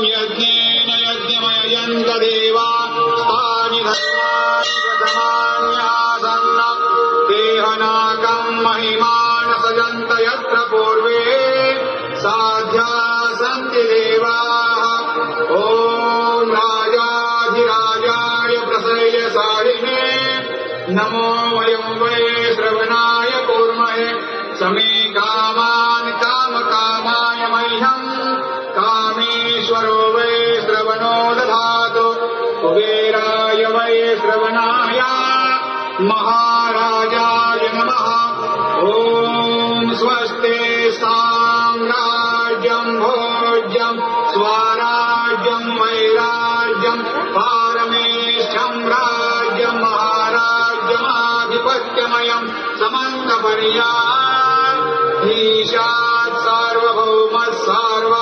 यज्ञेन यज्ञमययन्त देवा तानि धर्माणि प्रथमान्यासन्न देहनाकम् महिमान सजन्त यत्र पूर्वे साध्या सन्ति देवाः ॐ राजाधिराजाय प्रसयसारिणे नमो वयं वै श्रवणाय कूर्महे समे कामान् कामकामाय मह्यम् कामेश्वरो वै श्रवणो दधातु कुबेराय वै श्रवणाय महाराजाय नमः ॐ स्वस्ति साम्राज्यं भोज्यं स्वराज्यं वैराज्यं पारमेष्ठ्यं राज्यं महाराज्यमाधिपत्यमयं समन्तपर्यायः ईशात् सार्वभौमः